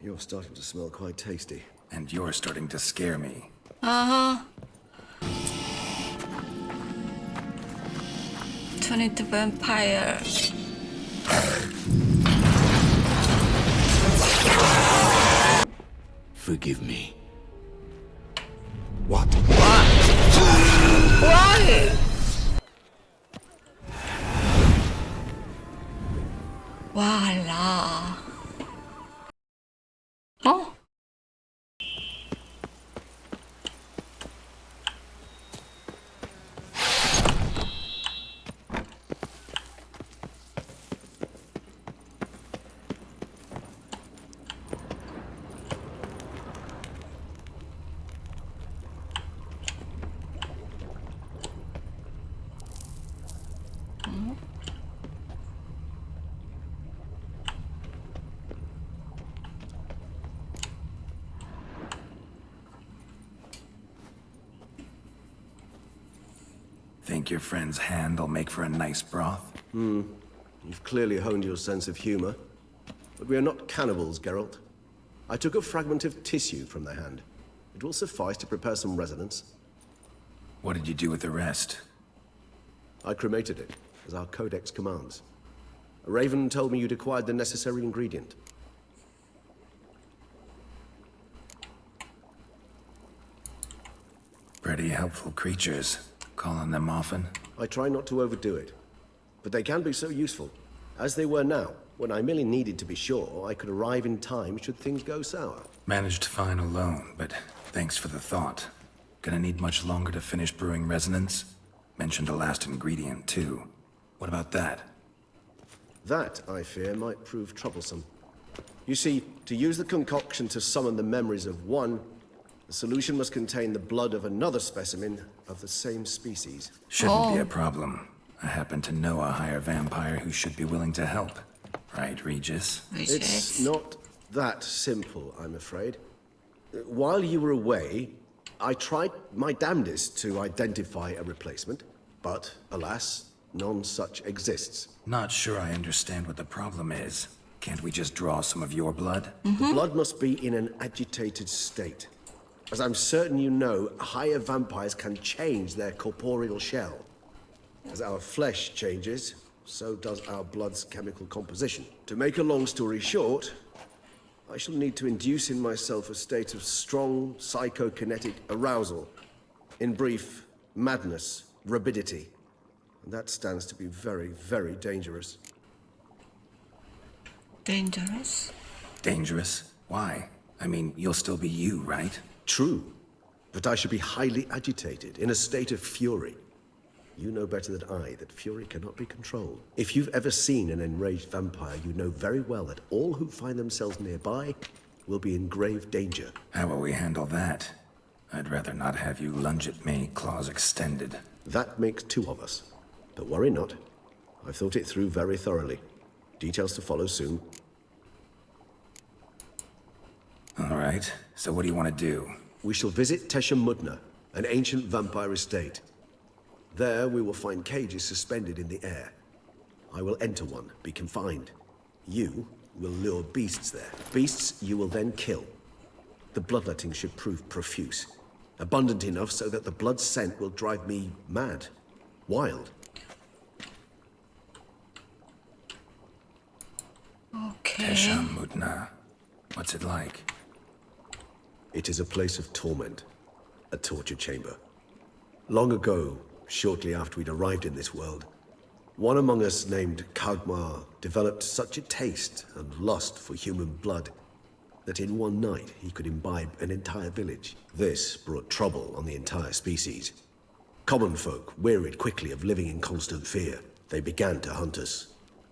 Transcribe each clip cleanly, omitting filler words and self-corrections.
You're starting to smell quite tasty. And you're starting to scare me. Uh-huh. Turn into vampire. Forgive me. What? Why? Voila. Oh? Think your friend's hand will make for a nice broth? You've clearly honed your sense of humor. But we are not cannibals, Geralt. I took a fragment of tissue from their hand. It will suffice to prepare some resonance. What did you do with the rest? I cremated it, as our codex commands. A raven told me you'd acquired the necessary ingredient. Pretty helpful creatures. Call on them often? I try not to overdo it, but they can be so useful. As they were now, when I merely needed to be sure I could arrive in time should things go sour. Managed fine alone, but thanks for the thought. Gonna need much longer to finish brewing resonance? Mentioned the last ingredient, too. What about that? That, I fear, might prove troublesome. You see, to use the concoction to summon the memories of one, the solution must contain the blood of another specimen of the same species. Shouldn't be a problem. I happen to know a higher vampire who should be willing to help. Right, Regis? It's not that simple, I'm afraid. While you were away, I tried my damnedest to identify a replacement, but alas, none such exists. Not sure I understand what the problem is. Can't we just draw some of your blood? The blood must be in an agitated state. As I'm certain you know, higher vampires can change their corporeal shell. As our flesh changes, so does our blood's chemical composition. To make a long story short, I shall need to induce in myself a state of strong psychokinetic arousal. In brief, madness, rabidity. And that stands to be very, very dangerous. Dangerous? Dangerous? Why? I mean, you'll still be you, right? True, but I should be highly agitated, in a state of fury. You know better than I that fury cannot be controlled. If you've ever seen an enraged vampire, you know very well that all who find themselves nearby will be in grave danger. How will we handle that? I'd rather not have you lunge at me, claws extended. That makes two of us. But worry not. I've thought it through very thoroughly. Details to follow soon. All right, so what do you want to do? We shall visit Teshem Mudna, an ancient vampire estate. There we will find cages suspended in the air. I will enter one, be confined. You will lure beasts there. Beasts you will then kill. The bloodletting should prove profuse. Abundant enough so that the blood scent will drive me mad. Wild. Okay. Teshem Mudna. What's it like? It is a place of torment. A torture chamber. Long ago, shortly after we'd arrived in this world, one among us named Kagmar developed such a taste and lust for human blood that in one night he could imbibe an entire village. This brought trouble on the entire species. Common folk wearied quickly of living in constant fear. They began to hunt us,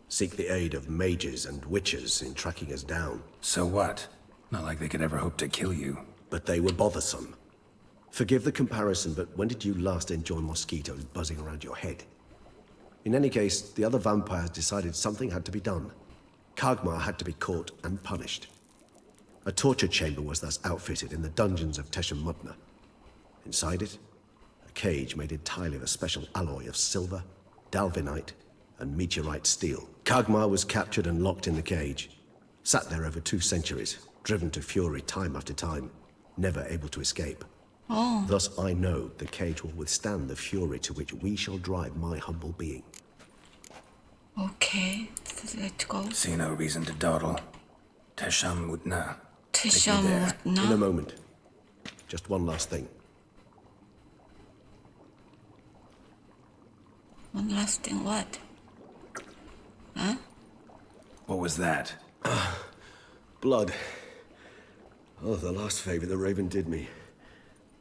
seek the aid of mages and witches in tracking us down. So what? Not like they could ever hope to kill you. But they were bothersome. Forgive the comparison, but when did you last enjoy mosquitoes buzzing around your head? In any case, the other vampires decided something had to be done. Kagmar had to be caught and punished. A torture chamber was thus outfitted in the dungeons of Teshem Mudna. Inside it, a cage made entirely of a special alloy of silver, dalvinite, and meteorite steel. Kagmar was captured and locked in the cage. Sat there over 2 centuries, driven to fury time after time, never able to escape. Oh, Thus I know the cage will withstand the fury to which we shall drive my humble being. okay. Let's go. See no reason to dawdle. Tesham Mutna. In a Tishamutna. moment. Just one last thing. One last thing, what? Huh? What was that? Blood. Oh, the last favor the Raven did me.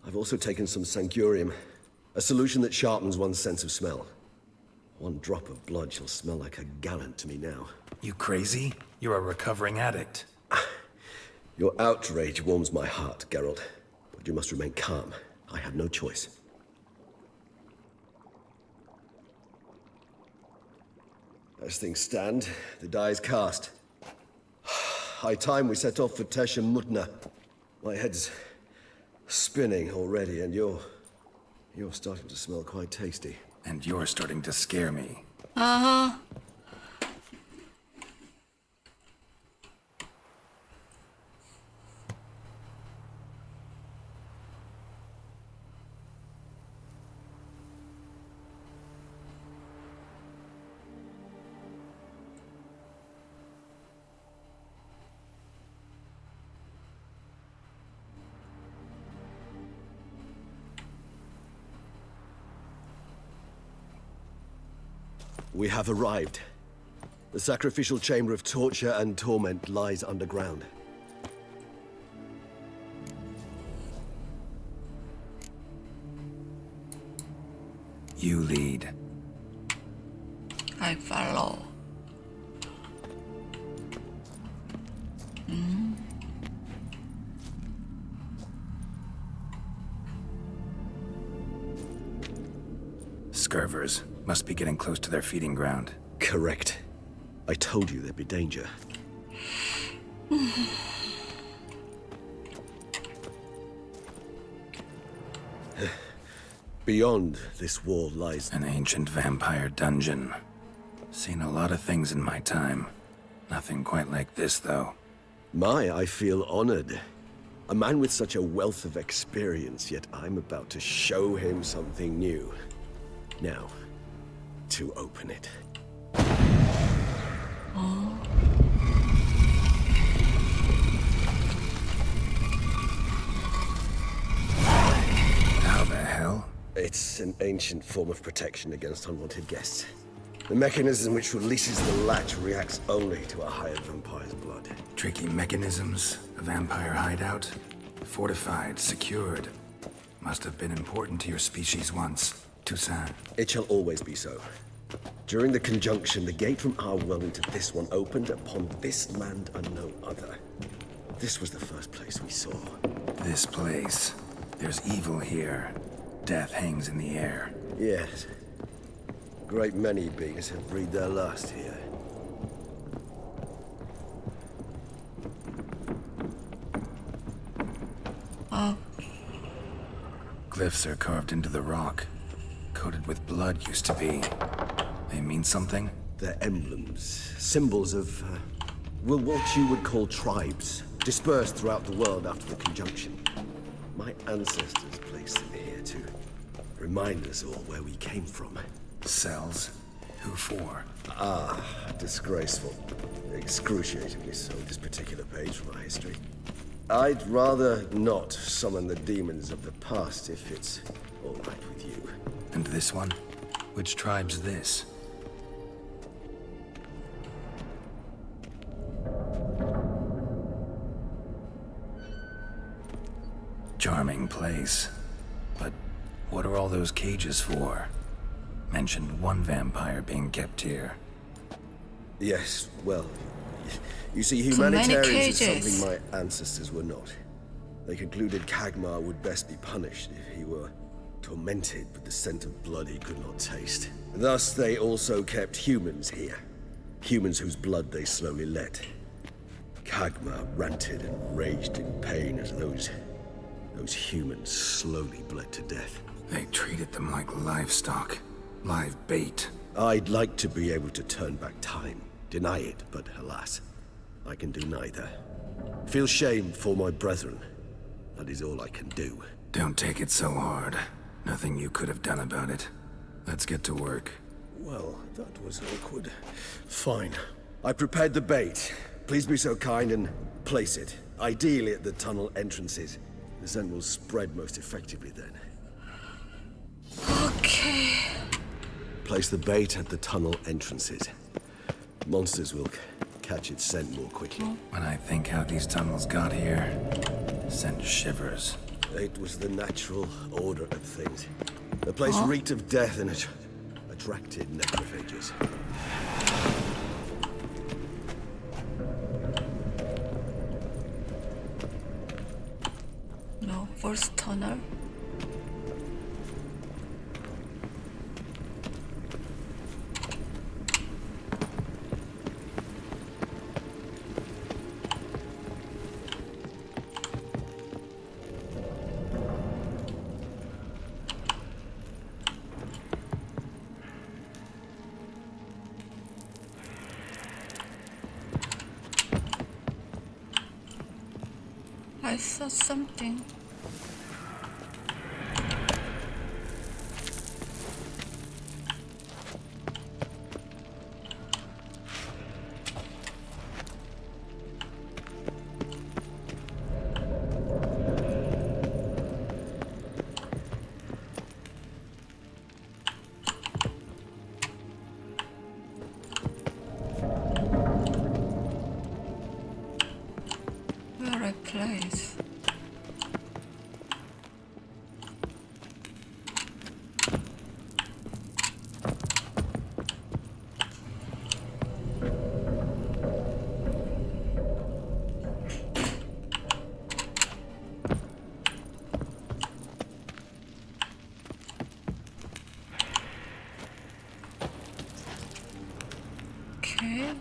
I've also taken some Sancurium, a solution that sharpens one's sense of smell. One drop of blood shall smell like a gallon to me now. You crazy? You're a recovering addict. Your outrage warms my heart, Geralt. But you must remain calm. I have no choice. As things stand, the die is cast. High time we set off for Teshem Mutna. My head's spinning already, and you're starting to smell quite tasty. And you're starting to scare me. Uh-huh. We have arrived. The sacrificial chamber of torture and torment lies underground. You lead. I follow. Scurvers. Must be getting close to their feeding ground. Correct. I told you there'd be danger. Beyond this wall lies... An ancient vampire dungeon. Seen a lot of things in my time. Nothing quite like this, though. I feel honored. A man with such a wealth of experience, yet I'm about to show him something new. Now, to open it. How the hell? It's an ancient form of protection against unwanted guests. The mechanism which releases the latch reacts only to a hired vampire's blood. Tricky mechanisms, a vampire hideout. Fortified, secured. Must have been important to your species once. Toussaint. It shall always be so. During the conjunction, the gate from our world into this one opened upon this land and no other. This was the first place we saw. This place. There's evil here. Death hangs in the air. Yes. Great many beings have breathed their last here. Oh, Glyphs are carved into the rock. Coated with blood used to be. They mean something? They're emblems, symbols of, well, what you would call tribes, dispersed throughout the world after the conjunction. My ancestors placed them here to remind us all where we came from. Cells? Who for? Disgraceful. Excruciatingly so, this particular page from our history. I'd rather not summon the demons of the past if it's all right with you. And this one? Which tribe's this? Charming place. But what are all those cages for? Mentioned one vampire being kept here. Yes, well, you see, So many humanitarians is cages. something my ancestors were not. They concluded Kagmar would best be punished if he were tormented with the scent of blood he could not taste. Thus, they also kept humans here. Humans whose blood they slowly let. Kagmar ranted and raged in pain as those humans slowly bled to death. They treated them like livestock. Live bait. I'd like to be able to turn back time, deny it, but alas, I can do neither. Feel shame for my brethren. That is all I can do. Don't take it so hard. Nothing you could have done about it. Let's get to work. Well, that was awkward. Fine. I prepared the bait. Please be so kind and place it. Ideally at the tunnel entrances. The scent will spread most effectively then. Okay. Place the bait at the tunnel entrances. Monsters will catch its scent more quickly. When I think how these tunnels got here, send shivers. It was the natural order of things. The place reeked of death and it attracted necrophages. No, first tunnel. I saw something. Where I place? Okay.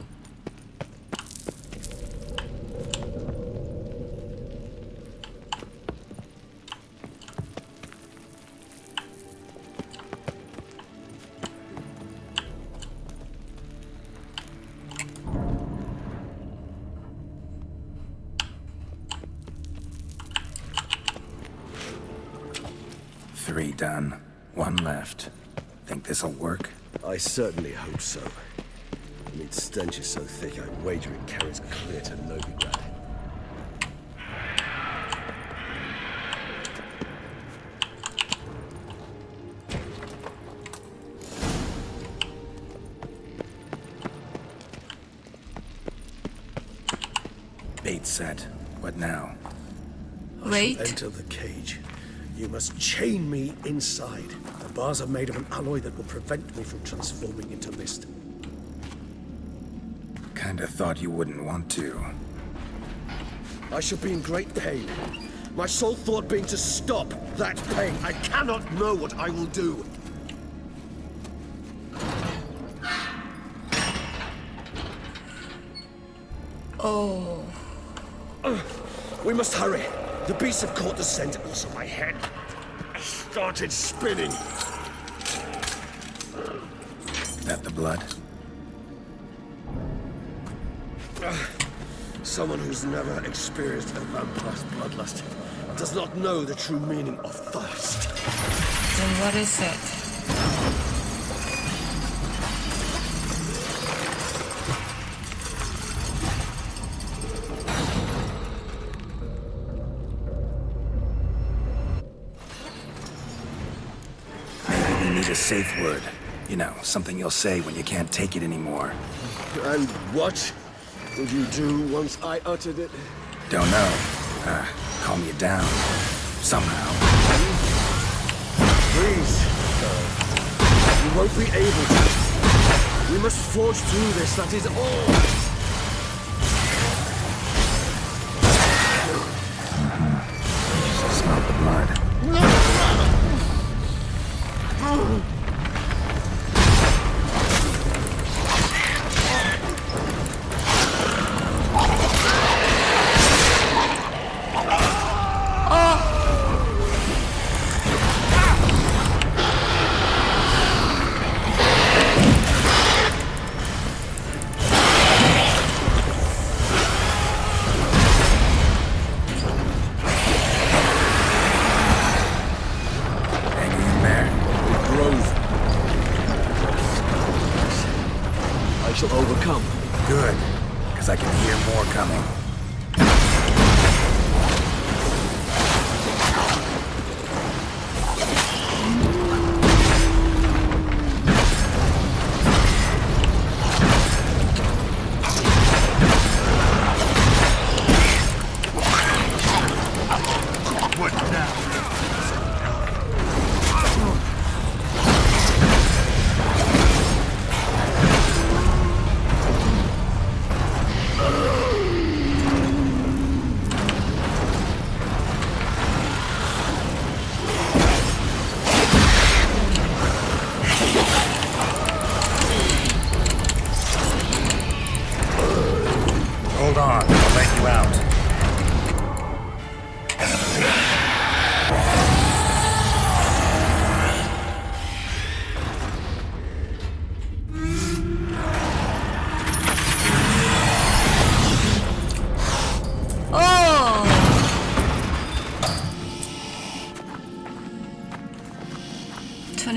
Three done. One left. Think this'll work? I certainly hope so. I mean, stench is so thick, I'd wager it carries clear to Novigrad. Bait set. What now? Wait. Enter the cage. You must chain me inside. The bars are made of an alloy that will prevent me from transforming into mist. Kinda thought you wouldn't want to. I shall be in great pain. My sole thought being to stop that pain. I cannot know what I will do. Oh. We must hurry. The beasts have caught the scent, also my head started spinning. That the blood? Someone who's never experienced a vampire's bloodlust does not know the true meaning of thirst. Then what is it? A safe word. You know, something you'll say when you can't take it anymore. And what would you do once I uttered it? Don't know. Calm you down. Somehow. Please. You won't be able to. We must forge through this, that is all. Smell the blood.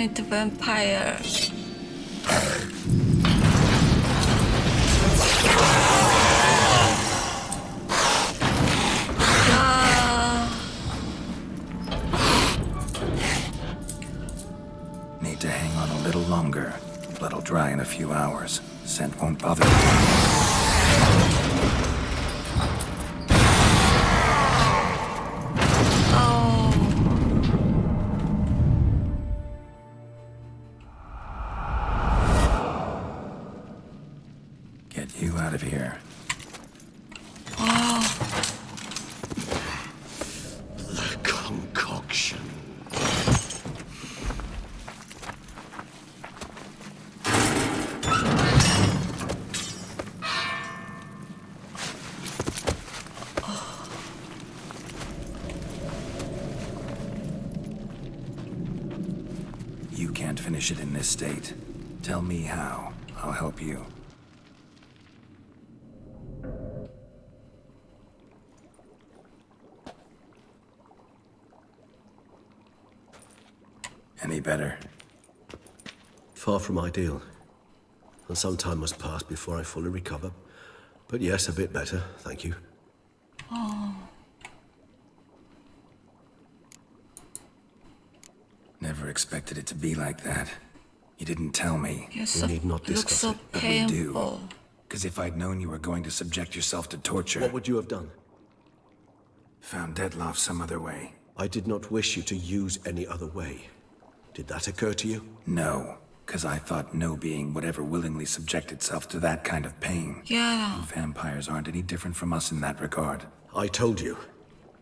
into vampire. Need to hang on a little longer. Blood'll dry in a few hours. Scent won't bother you. Get you out of here. The concoction. You can't finish it in this state. Tell me how. I'll help you. Any better? Far from ideal. And some time must pass before I fully recover. But yes, a bit better, thank you. Never expected it to be like that. You didn't tell me. You need not look discuss so it, but we do. painful. Because if I'd known you were going to subject yourself to torture, What would you have done? found Dettlaff some other way. I did not wish you to use any other way. Did that occur to you? No, because I thought no being would ever willingly subject itself to that kind of pain. Yeah. Vampires aren't any different from us in that regard. I told you,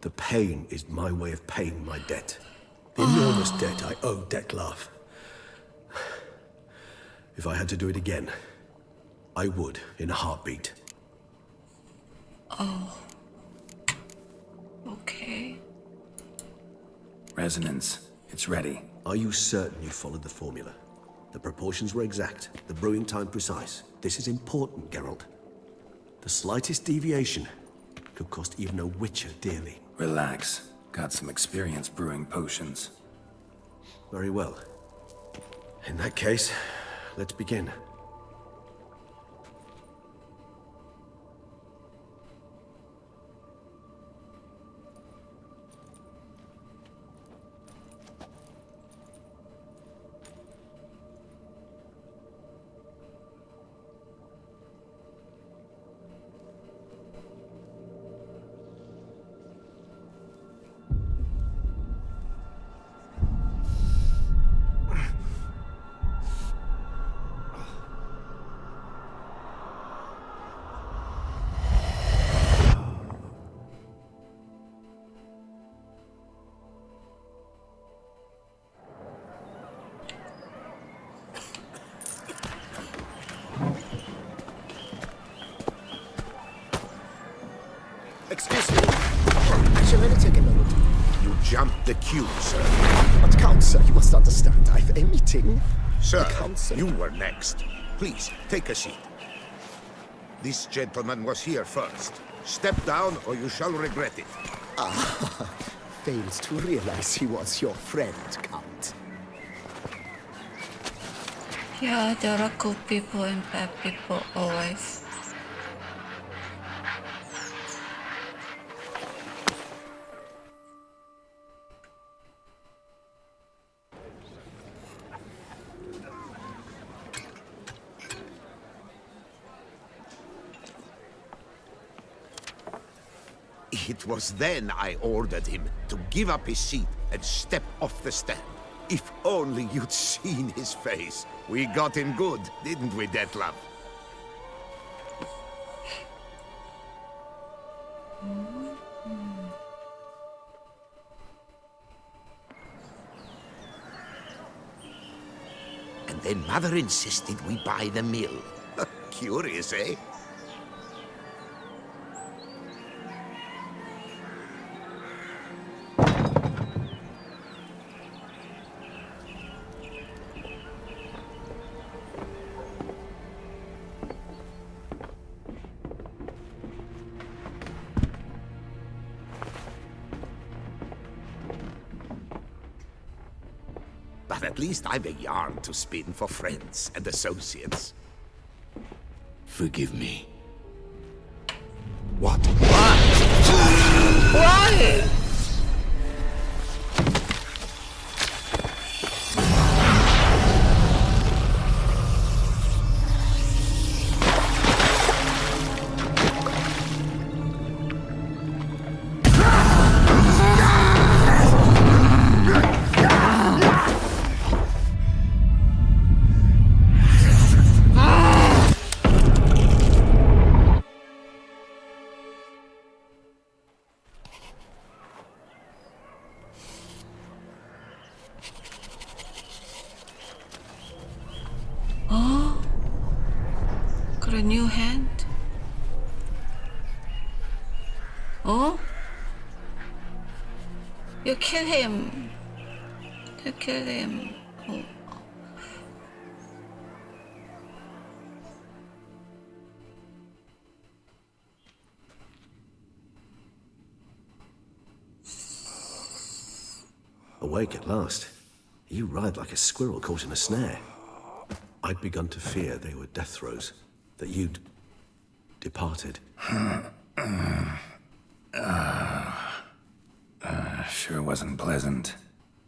the pain is my way of paying my debt. The enormous debt I owe Dettlaff. If I had to do it again, I would in a heartbeat. Okay. Resonance, it's ready. Are you certain you followed the formula? The proportions were exact, the brewing time precise. This is important, Geralt. The slightest deviation could cost even a witcher dearly. Relax. Got some experience brewing potions. Very well. In that case, let's begin. Excuse me. Actually, let me take a moment. You jumped the queue, sir. But Count, sir, you must understand. I've a meeting. Sir, council. you were next. Please, take a seat. This gentleman was here first. Step down or you shall regret it. Fails to realize he was your friend, Count. Yeah, there are good people and bad people always. It was then I ordered him to give up his seat and step off the stand. If only you'd seen his face. We got him good, didn't we, Dettlaff? And then Mother insisted we buy the mill. Curious, eh? But But at least I've a yarn to spin for friends and associates. Forgive me. What? Why? Oh, got a new hand. Oh, you kill him. You kill him. Oh. Awake at last. You ride like a squirrel caught in a snare. I'd begun to fear they were death throes, that you'd departed. Sure wasn't pleasant,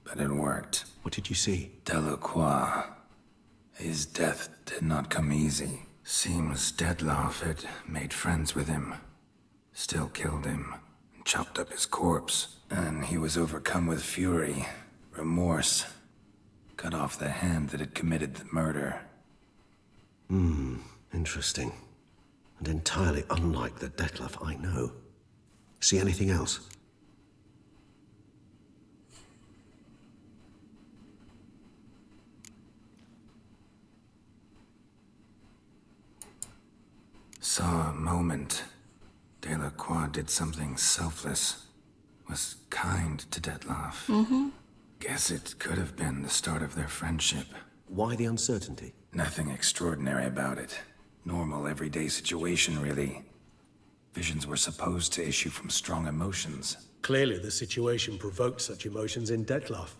but it worked. What did you see? Delacroix. His death did not come easy. Seems Dettlaff had made friends with him. Still killed him, chopped up his corpse. And he was overcome with fury, remorse. Cut off the hand that had committed the murder. Interesting. And entirely unlike the Dettlaff I know. See anything else? Saw a moment. Delacroix did something selfless. Was kind to Dettlaff. Guess it could have been the start of their friendship. Why the uncertainty? Nothing extraordinary about it. Normal, everyday situation, really. Visions were supposed to issue from strong emotions. Clearly, the situation provoked such emotions in Dettlaff.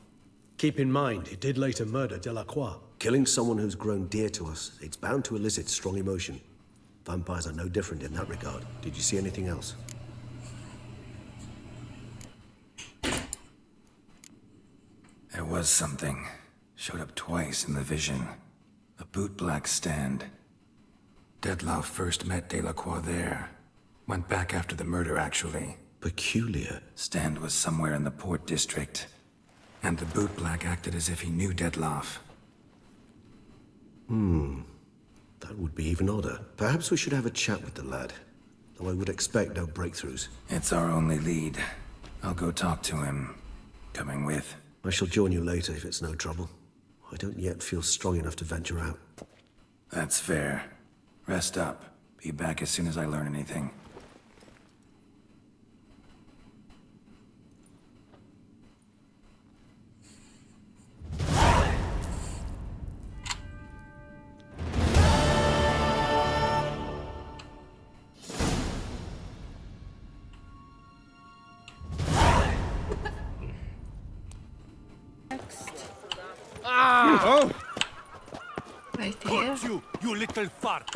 Keep in mind, he did later murder Delacroix. Killing someone who's grown dear to us, it's bound to elicit strong emotion. Vampires are no different in that regard. Did you see anything else? There was something. Showed up twice in the vision. A bootblack stand. Dettlaff first met Delacroix there. Went back after the murder, actually. Peculiar. Stand was somewhere in the Port District. And the bootblack acted as if he knew Dettlaff. That would be even odder. Perhaps we should have a chat with the lad. Though I would expect no breakthroughs. It's our only lead. I'll go talk to him. Coming with. I shall join you later if it's no trouble. I don't yet feel strong enough to venture out. That's fair. Rest up. Be back as soon as I learn anything. Right here. You little fart.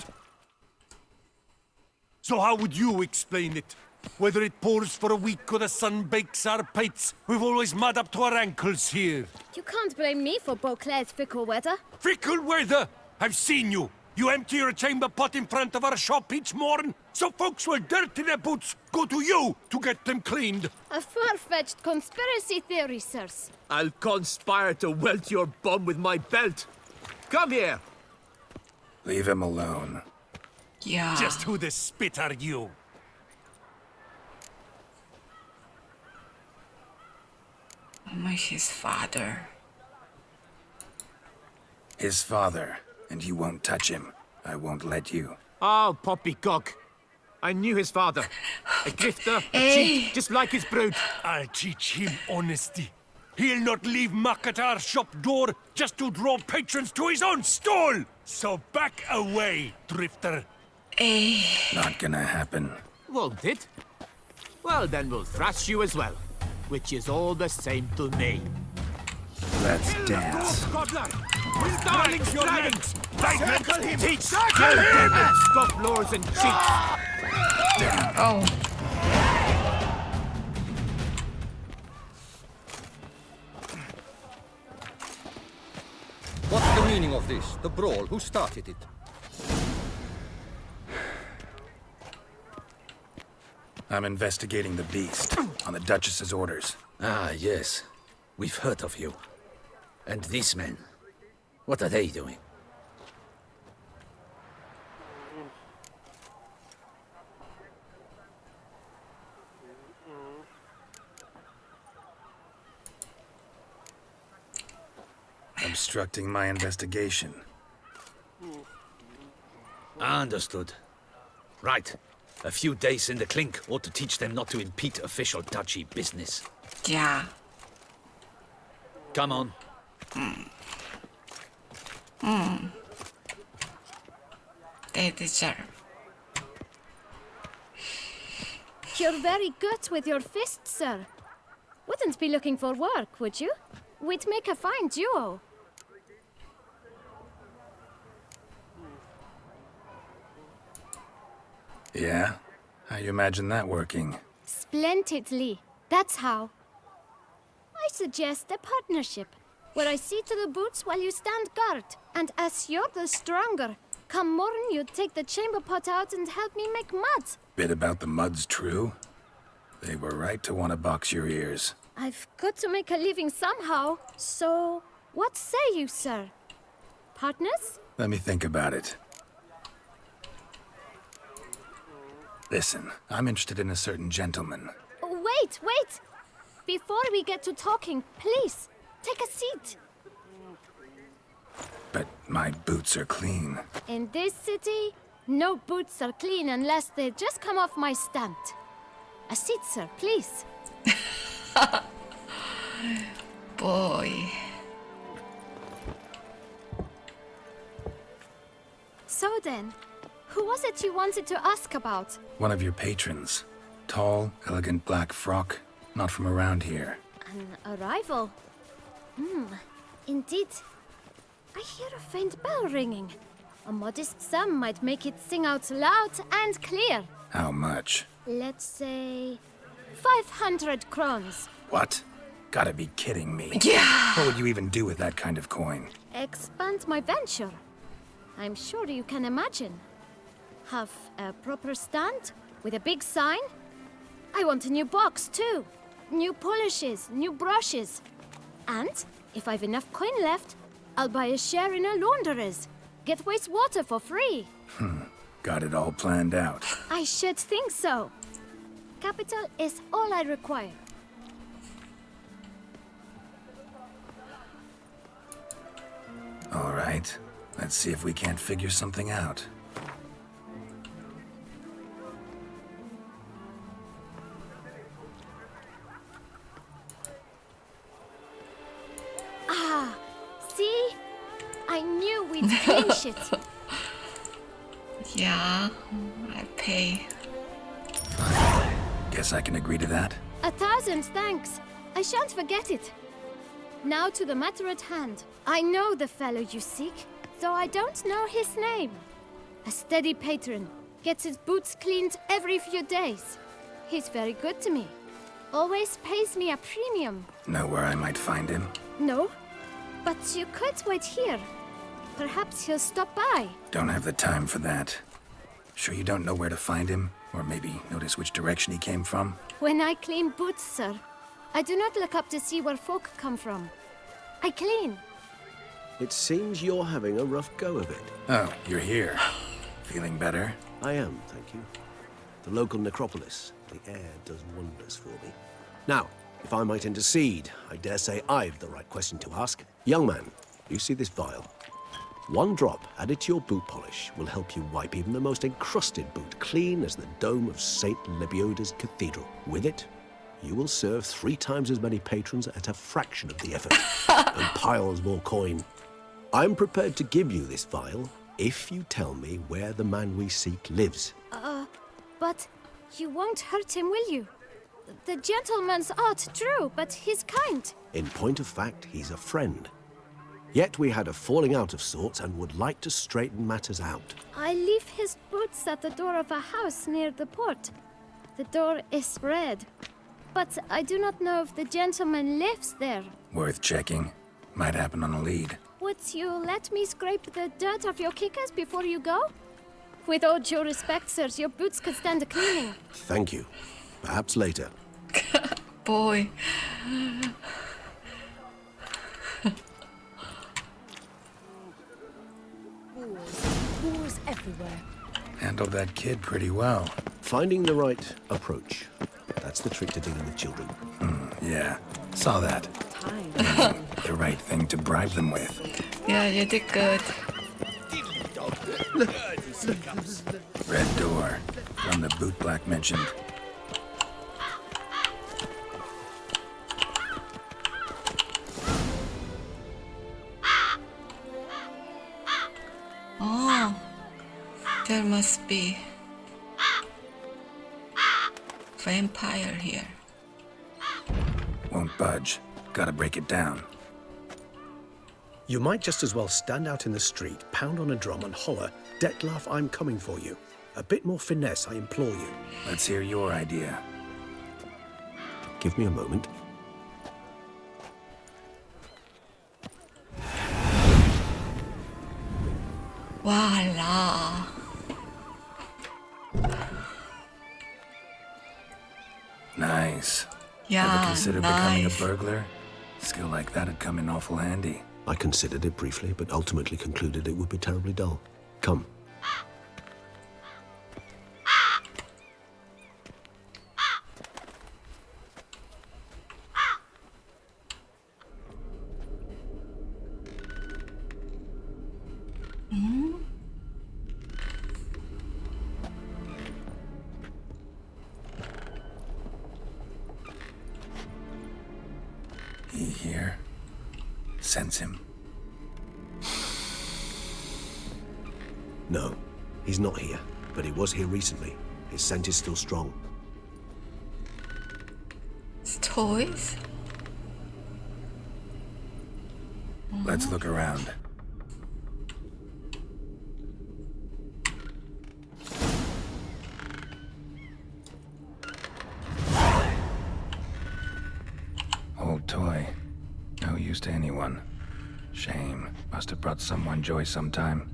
So how would you explain it? Whether it pours for a week or the sun bakes our pites, we've always mud up to our ankles here. You can't blame me for Beauclair's fickle weather. Fickle weather! I've seen you. You empty your chamber pot in front of our shop each morn, so folks will dirty their boots, go to you to get them cleaned. A far-fetched conspiracy theory, sirs. I'll conspire to welt your bum with my belt. Come here. Leave him alone. Yeah. Just who the spit are you? Am I his father? His father. And you won't touch him. I won't let you. Oh, poppycock. I knew his father. A grifter, a cheat, just like his brood. I'll teach him honesty. He'll not leave muck at our shop door just to draw patrons to his own stall. So back away, drifter. Not gonna happen. Won't it? Well, then we'll thrash you as well. Which is all the same to me. Let's dance. Godlike! Starlings, your legs! Circle him! Teach! Circle him! Scofflaws and cheats! Oh. What's the meaning of this? The brawl? Who started it? I'm investigating the beast on the Duchess's orders. Ah, yes. We've heard of you. And these men, what are they doing? Obstructing my investigation. Understood. Right. A few days in the clink ought to teach them not to impede official duchy business. Yeah. Come on. They deserve. You're very good with your fists, sir. Wouldn't be looking for work, would you? We'd make a fine duo. Yeah? How you imagine that working? Splendidly. That's how. I suggest a partnership, where I see to the boots while you stand guard. And as you're the stronger, come morn you take the chamber pot out and help me make mud. Bit about the mud's true? They were right to want to box your ears. I've got to make a living somehow, so what say you, sir? Partners? Let me think about it. Listen, I'm interested in a certain gentleman. Wait, wait! Before we get to talking, please, take a seat. But my boots are clean. In this city, no boots are clean unless they just come off my stand. A seat, sir, please. Boy. So then, who was it you wanted to ask about? One of your patrons. Tall, elegant black frock. Not from around here. An arrival? Indeed. I hear a faint bell ringing. A modest sum might make it sing out loud and clear. How much? Let's say 500 crowns. What? Gotta be kidding me. Yeah. What would you even do with that kind of coin? Expand my venture. I'm sure you can imagine. Have a proper stand with a big sign. I want a new box too. New polishes, new brushes. And if I've enough coin left, I'll buy a share in a launderer's. Get wastewater for free. Got it all planned out. I should think so. Capital is all I require. All right. Let's see if we can't figure something out. See? I knew we'd clinch it. Yeah, I pay. Guess I can agree to that. 1,000 thanks. I shan't forget it. Now to the matter at hand. I know the fellow you seek, though I don't know his name. A steady patron. Gets his boots cleaned every few days. He's very good to me. Always pays me a premium. Know where I might find him? No? But you could wait here. Perhaps he'll stop by. Don't have the time for that. Sure you don't know where to find him? Or maybe notice which direction he came from? When I clean boots, sir, I do not look up to see where folk come from. I clean. It seems you're having a rough go of it. Oh, you're here. Feeling better? I am, thank you. The local necropolis. The air does wonders for me. Now, if I might intercede, I dare say I've the right question to ask. Young man, you see this vial? One drop added to your boot polish will help you wipe even the most encrusted boot clean as the dome of St. Lebioda's cathedral. With it, you will serve 3 times as many patrons at a fraction of the effort, and piles more coin. I'm prepared to give you this vial if you tell me where the man we seek lives. But you won't hurt him, will you? The gentleman's odd, true, but he's kind. In point of fact, he's a friend. Yet we had a falling out of sorts and would like to straighten matters out. I leave his boots at the door of a house near the port. The door is red, but I do not know if the gentleman lives there. Worth checking. Might happen on a lead. Would you let me scrape the dirt off your kickers before you go? With all due respect, sirs, your boots could stand a cleaning. Thank you. Perhaps later. Boy. Wars everywhere. Handled that kid pretty well. Finding the right approach. That's the trick to dealing with children. Yeah, saw that. The right thing to bribe them with. Yeah, you did good. Red door. From the boot black mentioned. Oh, there must be vampire here. Won't budge. Gotta break it down. You might just as well stand out in the street, pound on a drum and holler, "Detlef, I'm coming for you." A bit more finesse, I implore you. Let's hear your idea. Give me a moment. Voila. Nice. Yeah, Ever consider becoming a nice. burglar? Skill like that'd come in awful handy. I considered it briefly, but ultimately concluded it would be terribly dull. Come. He here? Sense him. No, he's not here, but he was here recently. His scent is still strong. It's toys? Let's look around. Old toy. No use to anyone. Shame. Must have brought someone joy sometime.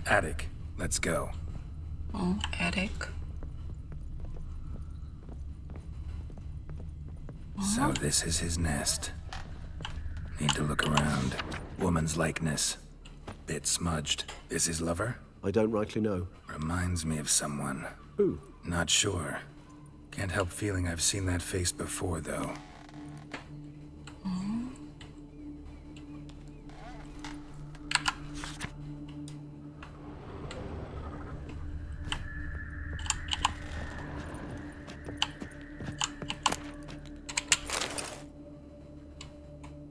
Attic. Let's go. Oh, attic. So this is his nest. Need to look around. Woman's likeness. Bit smudged. Is his lover? I don't rightly know. Reminds me of someone. Who? Not sure. Can't help feeling I've seen that face before, though.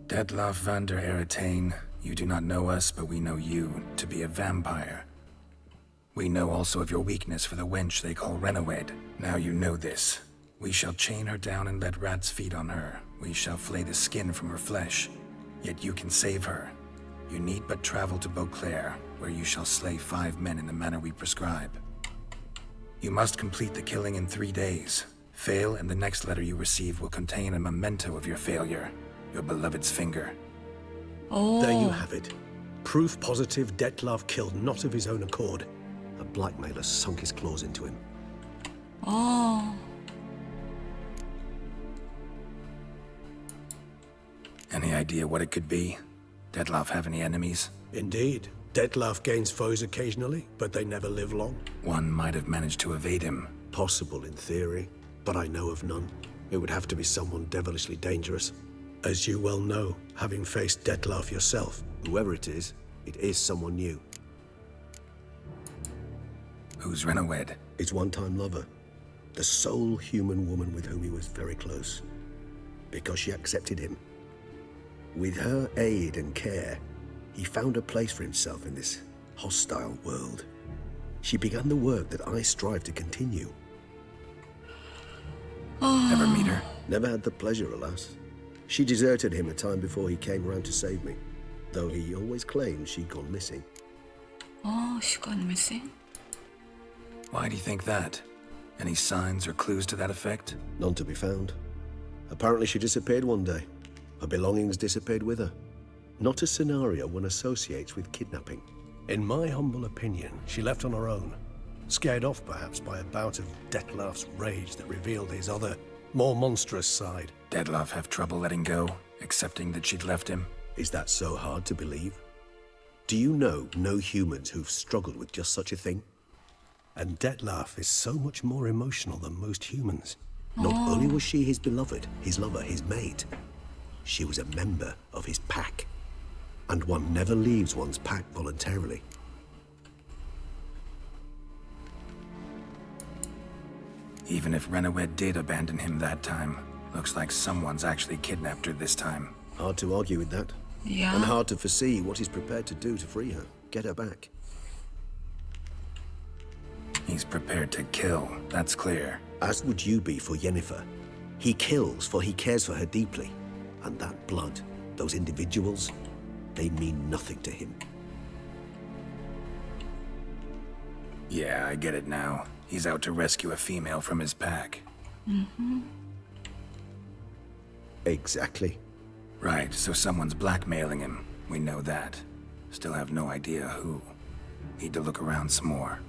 Detlef van der Eretain, you do not know us, but we know you to be a vampire. We know also of your weakness for the wench they call Renawed. Now you know this. We shall chain her down and let rats feed on her. We shall flay the skin from her flesh. Yet you can save her. You need but travel to Beauclair, where you shall slay 5 men in the manner we prescribe. You must complete the killing in 3 days. Fail, and the next letter you receive will contain a memento of your failure. Your beloved's finger. Oh. There you have it. Proof positive Detlef killed not of his own accord. A blackmailer sunk his claws into him. Oh. Any idea what it could be? Detlef have any enemies? Indeed. Detlef gains foes occasionally, but they never live long. One might have managed to evade him. Possible in theory, but I know of none. It would have to be someone devilishly dangerous. As you well know, having faced Detlef yourself. Whoever it is someone new. Who's Renawed? His one-time lover. The sole human woman with whom he was very close. Because she accepted him. With her aid and care, he found a place for himself in this hostile world. She began the work that I strive to continue. Ever meet her? Never had the pleasure, alas. She deserted him a time before he came round to save me, though he always claimed she'd gone missing. Oh, she gone missing? Why do you think that? Any signs or clues to that effect? None to be found. Apparently she disappeared one day. Her belongings disappeared with her. Not a scenario one associates with kidnapping. In my humble opinion, she left on her own. Scared off, perhaps, by a bout of Detlef's rage that revealed his other, more monstrous side. Detlef have trouble letting go, accepting that she'd left him? Is that so hard to believe? Do you know no humans who've struggled with just such a thing? And Detlef is so much more emotional than most humans. Not only was she his beloved, his lover, his mate, she was a member of his pack. And one never leaves one's pack voluntarily. Even if Renawed did abandon him that time, looks like someone's actually kidnapped her this time. Hard to argue with that. Yeah. And hard to foresee what he's prepared to do to free her, get her back. He's prepared to kill, that's clear. As would you be for Yennefer. He kills for he cares for her deeply. And that blood, those individuals, they mean nothing to him. Yeah, I get it now. He's out to rescue a female from his pack. Exactly. Right, so someone's blackmailing him. We know that. Still have no idea who. Need to look around some more.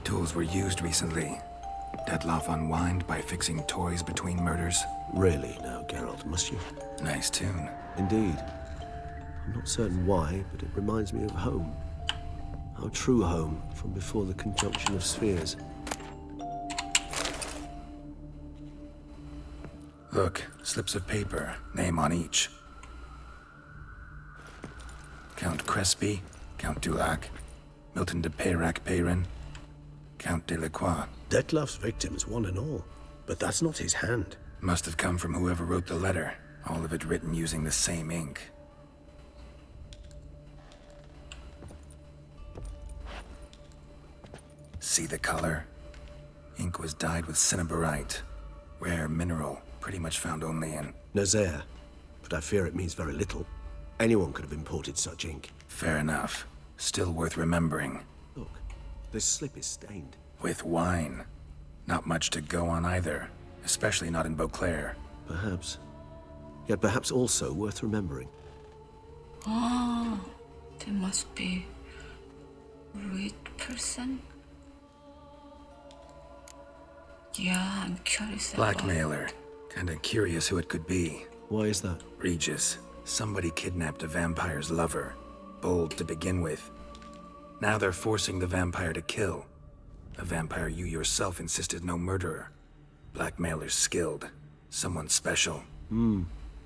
Tools were used recently. Detlef unwind by fixing toys between murders. Really now, Geralt, must you? Nice tune. Indeed. I'm not certain why, but it reminds me of home. Our true home from before the conjunction of spheres. Look, slips of paper, name on each. Count Crespi, Count Dulac, Milton de Peyrac-Peyrin, Count Delacroix. Detlef's victims, one and all. But that's not his hand. Must have come from whoever wrote the letter. All of it written using the same ink. See the color? Ink was dyed with cinnabarite. Rare mineral, pretty much found only in... Nazaire. But I fear it means very little. Anyone could have imported such ink. Fair enough. Still worth remembering. Look, this slip is stained. With wine. Not much to go on either. Especially not in Beauclair. Perhaps. Yet perhaps also worth remembering. Oh, they must be rich person. Yeah, I'm curious Blackmailer. Kinda curious who it could be. Why is that? Regis. Somebody kidnapped a vampire's lover. Bold to begin with. Now they're forcing the vampire to kill. A vampire you yourself insisted no murderer. Blackmailer's skilled. Someone special.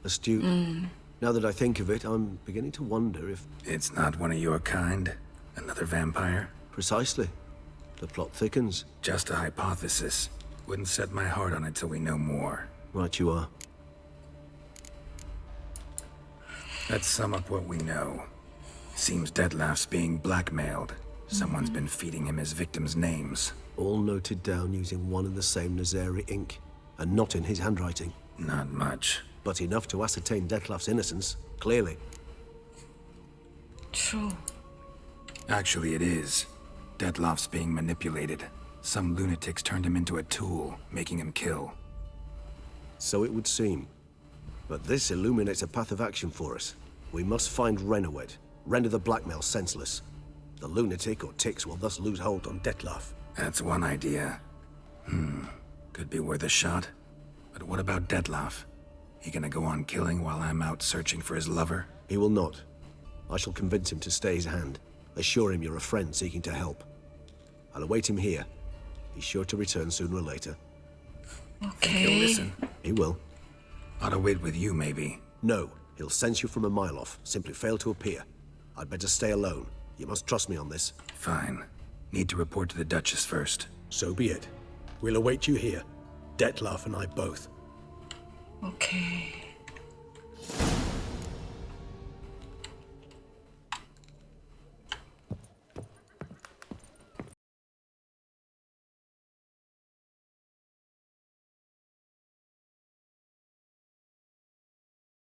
Astute. Now that I think of it, I'm beginning to wonder if... It's not one of your kind? Another vampire? Precisely. The plot thickens. Just a hypothesis. Wouldn't set my heart on it till we know more. Right you are. Let's sum up what we know. Seems Detlef's being blackmailed. Someone's been feeding him his victims' names. All noted down using one and the same Nazari ink. And not in his handwriting. Not much. But enough to ascertain Detlef's innocence, clearly. True. Actually, it is. Detlef's being manipulated. Some lunatics turned him into a tool, making him kill. So it would seem. But this illuminates a path of action for us. We must find Renawed, render the blackmail senseless. The lunatic or ticks will thus lose hold on Detlef. That's one idea. Could be worth a shot. But what about Detlef? He gonna go on killing while I'm out searching for his lover? He will not. I shall convince him to stay his hand. Assure him you're a friend seeking to help. I'll await him here. He's sure to return sooner or later. Okay. He'll listen. He will. Ought to wait with you, maybe. No. He'll sense you from a mile off. Simply fail to appear. I'd better stay alone. You must trust me on this. Fine. Need to report to the Duchess first. So be it. We'll await you here. Detlef and I both. Okay.